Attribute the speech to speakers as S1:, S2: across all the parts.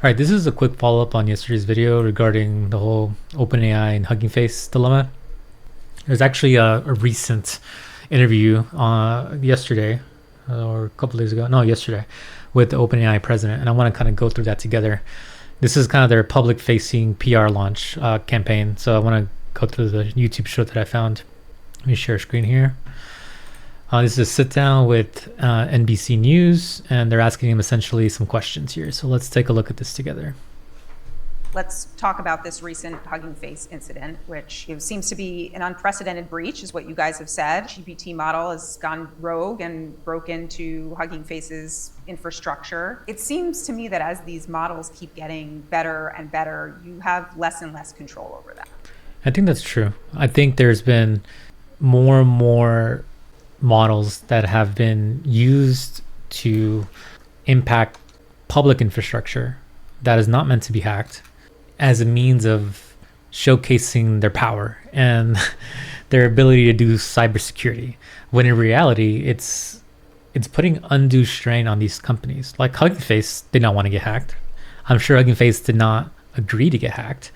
S1: right, this is a quick follow-up on yesterday's video regarding the whole OpenAI and Hugging Face dilemma. There's actually a recent interview yesterday or a couple days ago. No, yesterday with the OpenAI president. And I want to kind of go through that together. This is kind of their public-facing PR launch campaign. So I want to go through the YouTube show that I found. Let me share a screen here. This is a sit down with NBC News, and they're asking him essentially some questions here. So let's take a look at this together.
S2: Let's talk about this recent Hugging Face incident, which seems to be an unprecedented breach, is what you guys have said. GPT model has gone rogue and broke into Hugging Face's infrastructure. It seems to me that as these models keep getting better and better, you have less and less control over that.
S1: I think that's true. I think there's been more and more models that have been used to impact public infrastructure that is not meant to be hacked as a means of showcasing their power and their ability to do cybersecurity, when in reality it's putting undue strain on these companies. Like Hugging Face did not want to get hacked. I'm sure Hugging Face did not agree to get hacked.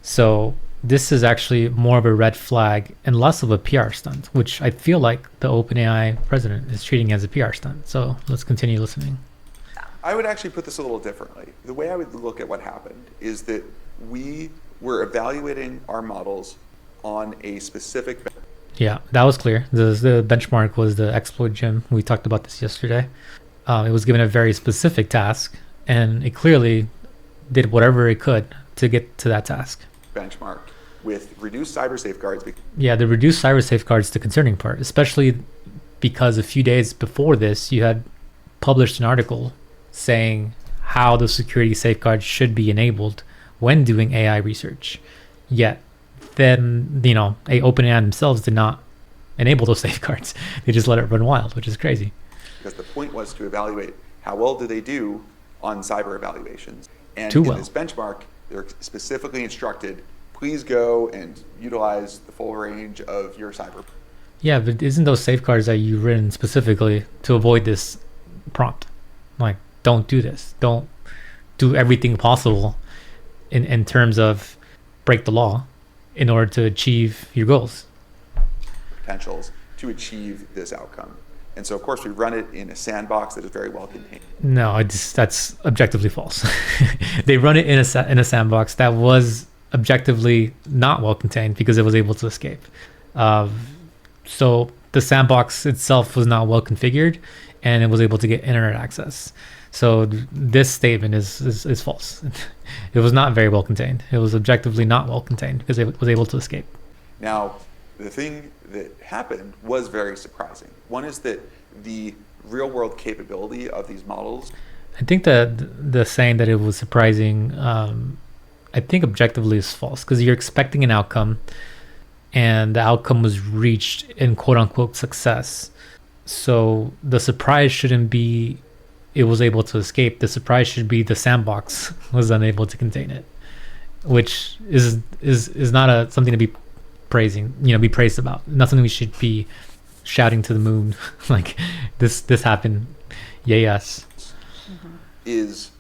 S1: So this is actually more of a red flag and less of a PR stunt, which I feel like the OpenAI president is treating as a PR stunt. So let's continue listening.
S3: I would actually put this a little differently. The way I would look at what happened is that we were evaluating our models on a specific.
S1: Yeah, that was clear. The benchmark was the exploit gem. We talked about this yesterday. It was given a very specific task, and it clearly did whatever it could to get to that task.
S3: Benchmark with reduced cyber safeguards.
S1: Yeah, the reduced cyber safeguards is the concerning part, especially because a few days before this, you had published an article saying how the security safeguards should be enabled when doing AI research. Yet, then, OpenAI themselves did not enable those safeguards. They just let it run wild, which is crazy.
S3: Because the point was to evaluate how well do they do on cyber evaluations. And
S1: Too
S3: in
S1: well.
S3: this benchmark, they're specifically instructed, please go and utilize the full range of your cyber.
S1: Yeah, but isn't those safeguards that you've written specifically to avoid this prompt? Like, don't do this. Don't do everything possible in terms of break the law in order to achieve your goals.
S3: Potentials to achieve this outcome. And so, of course, we run it in a sandbox that is very well contained.
S1: No, that's objectively false. They run it in a sandbox that was objectively not well contained because it was able to escape. So the sandbox itself was not well configured, and it was able to get internet access. So this statement is false. It was not very well contained. It was objectively not well contained because it was able to escape.
S3: Now, the thing that happened was very surprising. One is that the real world capability of these models.
S1: I think that the saying that it was surprising, I think objectively is false, because you're expecting an outcome and the outcome was reached in quote unquote success. So the surprise shouldn't be it was able to escape. The surprise should be the sandbox was unable to contain it, which is not something to be be praised about. Nothing we should be shouting to the moon like this happened. Yay us.
S3: Mm-hmm. Is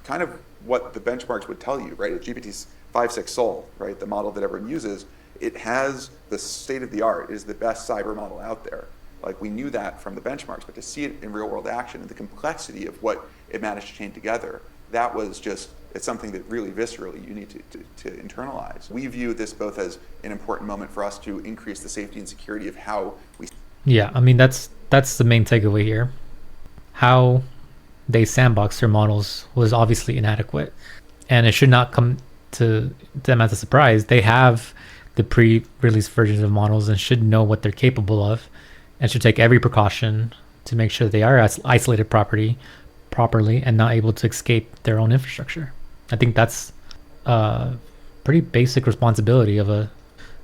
S3: kind of what the benchmarks would tell you, right? At GPT's 5.6 Sol, right, the model that everyone uses, it has the state of the art, is the best cyber model out there. Like, we knew that from the benchmarks, but to see it in real world action and the complexity of what it managed to chain together, that was just, it's something that really viscerally you need to internalize. We view this both as an important moment for us to increase the safety and security of how we.
S1: Yeah, I mean, that's the main takeaway here. How they sandbox their models was obviously inadequate, and it should not come to them as a surprise. They have the pre-release versions of models and should know what they're capable of, and should take every precaution to make sure they are isolated properly and not able to escape their own infrastructure. I think that's a pretty basic responsibility of a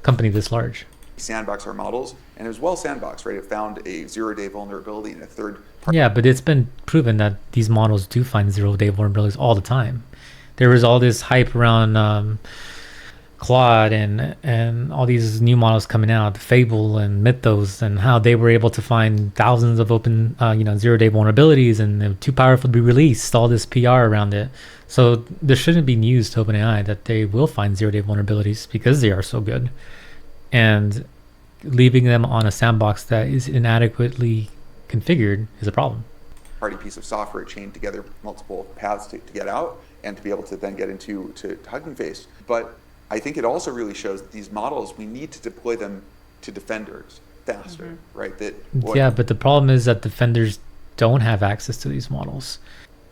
S1: company this large.
S3: Sandbox our models, and it was well sandboxed, right? It found a 0-day vulnerability in a third party.
S1: Yeah, but it's been proven that these models do find 0-day vulnerabilities all the time. There was all this hype around Claude and all these new models coming out, Fable and Mythos, and how they were able to find thousands of open, 0-day vulnerabilities, and they're too powerful to be released. All this PR around it. So there shouldn't be news to OpenAI that they will find 0-day vulnerabilities because they are so good, and leaving them on a sandbox that is inadequately configured is a problem.
S3: Party piece of software chained together multiple paths to get out and to be able to then get into Hugging Face. But I think it also really shows that these models, we need to deploy them to defenders faster, right?
S1: Yeah, but the problem is that defenders don't have access to these models.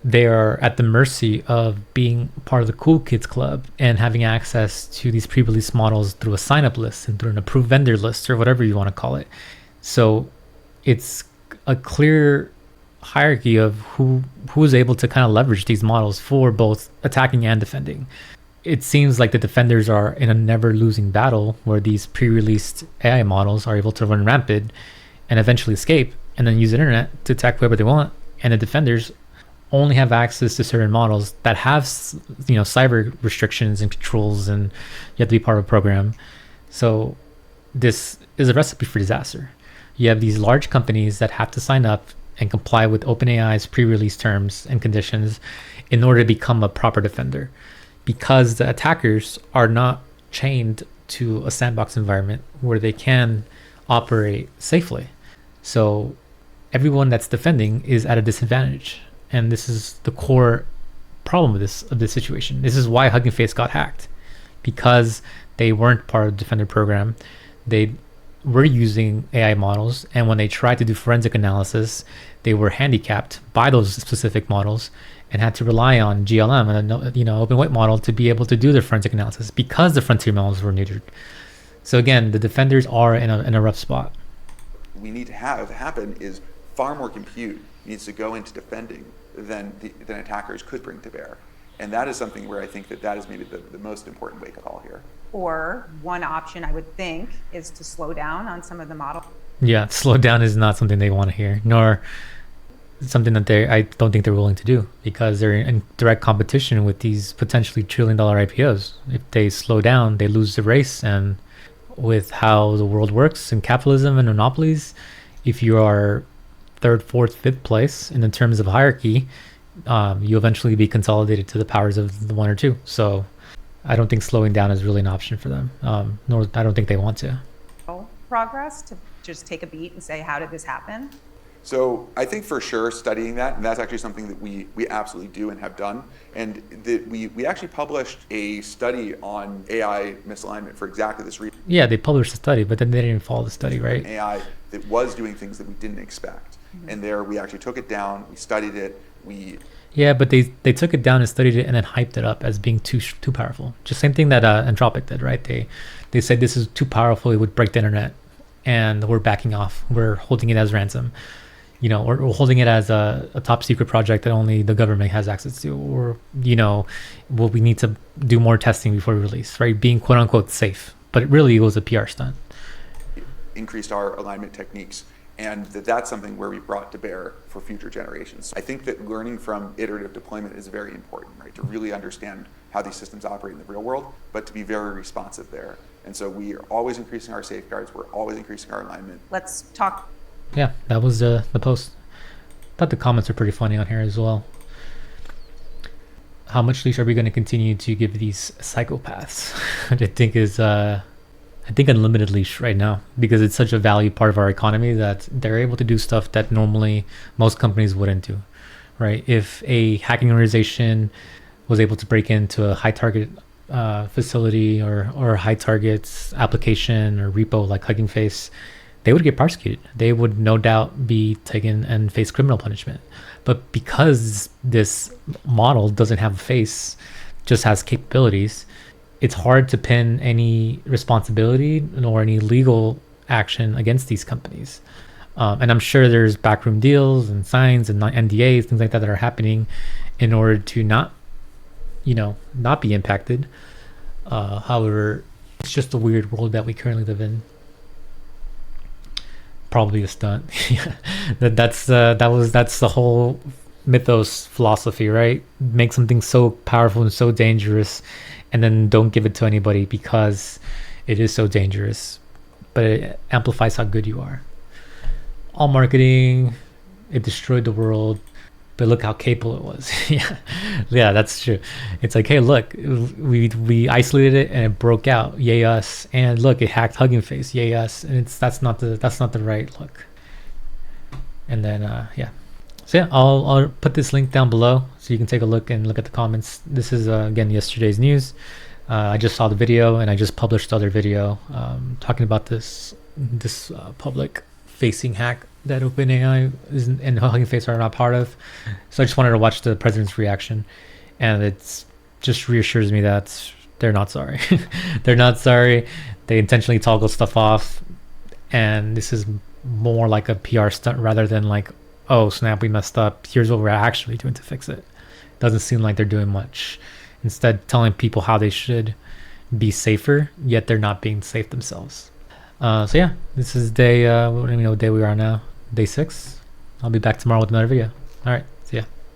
S1: They are at the mercy of being part of the cool kids club and having access to these pre-release models through a sign-up list and through an approved vendor list or whatever you want to call it. So it's a clear hierarchy of who is able to kind of leverage these models for both attacking and defending. It seems like the defenders are in a never losing battle where these pre-released AI models are able to run rampant and eventually escape and then use the internet to attack whoever they want. And the defenders only have access to certain models that have, cyber restrictions and controls, and you have to be part of a program. So this is a recipe for disaster. You have these large companies that have to sign up and comply with OpenAI's pre-release terms and conditions in order to become a proper defender, because the attackers are not chained to a sandbox environment where they can operate safely. So everyone that's defending is at a disadvantage. And this is the core problem of this situation. This is why Hugging Face got hacked, because they weren't part of the defender program. They were using AI models, and when they tried to do forensic analysis, they were handicapped by those specific models and had to rely on GLM and open weight model to be able to do their forensic analysis because the frontier models were neutered. So again, the defenders are in a rough spot.
S3: We need to have happen is far more compute needs to go into defending than attackers could bring to bear. And that is something where I think that is maybe the most important wake-up call here.
S2: Or one option I would think is to slow down on some of the models.
S1: Yeah, slow down is not something they want to hear, nor something that I don't think they're willing to do, because they're in direct competition with these potentially $1 trillion IPOs. If they slow down, they lose the race. And with how the world works in capitalism and monopolies, if you are third, fourth, fifth place in the terms of hierarchy, you eventually be consolidated to the powers of the one or two. So I don't think slowing down is really an option for them, nor I don't think they want to.
S2: Progress to just take a beat and say, how did this happen?
S3: So I think for sure studying that, and that's actually something that we absolutely do and have done. And that we actually published a study on AI misalignment for exactly this reason.
S1: Yeah, they published a study, but then they didn't follow the study, right?
S3: AI that was doing things that we didn't expect. And there we actually took it down, we studied it,
S1: Yeah, but they took it down and studied it and then hyped it up as being too powerful. Just same thing that Anthropic did, right? They said this is too powerful, it would break the internet, and we're backing off. We're holding it as ransom. We're holding it as a top secret project that only the government has access to, or we need to do more testing before we release, right? Being quote unquote safe, but it really was a PR stunt.
S3: Increased our alignment techniques, and that's something where we brought to bear for future generations. I think that learning from iterative deployment is very important, right? To really understand how these systems operate in the real world, but to be very responsive there. And so we are always increasing our safeguards, we're always increasing our alignment.
S2: Let's talk.
S1: Yeah, that was the post. I thought the comments are pretty funny on here as well. How much leash are we going to continue to give these psychopaths? I think unlimited leash right now, because it's such a value part of our economy that they're able to do stuff that normally most companies wouldn't do, right? If a hacking organization was able to break into a high target facility or a high target application or repo like Hugging Face, they would get prosecuted. They would no doubt be taken and face criminal punishment. But because this model doesn't have a face, just has capabilities, it's hard to pin any responsibility nor any legal action against these companies. And I'm sure there's backroom deals and signs and NDAs, things like that are happening in order to not be impacted. However, it's just a weird world that we currently live in. Probably a stunt. That's the whole mythos philosophy, right? Make something so powerful and so dangerous, and then don't give it to anybody because it is so dangerous, but it amplifies how good you are. All marketing, it destroyed the world, but look how capable it was. Yeah, that's true. It's like, hey, look, we isolated it and it broke out. Yay us! And look, it hacked Hugging Face. Yay us! And that's not the right look. And then yeah. So yeah, I'll put this link down below so you can take a look and look at the comments. This is again yesterday's news. I just saw the video and I just published the other video talking about this public facing hack that OpenAI and Hugging Face are not part of. So I just wanted to watch the president's reaction, and it's just reassures me that they're not sorry. They're not sorry. They intentionally toggle stuff off, and this is more like a PR stunt rather than like, oh snap, we messed up. Here's what we're actually doing to fix it. Doesn't seem like they're doing much. Instead, telling people how they should be safer, yet they're not being safe themselves. So yeah, this is day, what do we know what day we are now? Day 6. I'll be back tomorrow with another video. All right.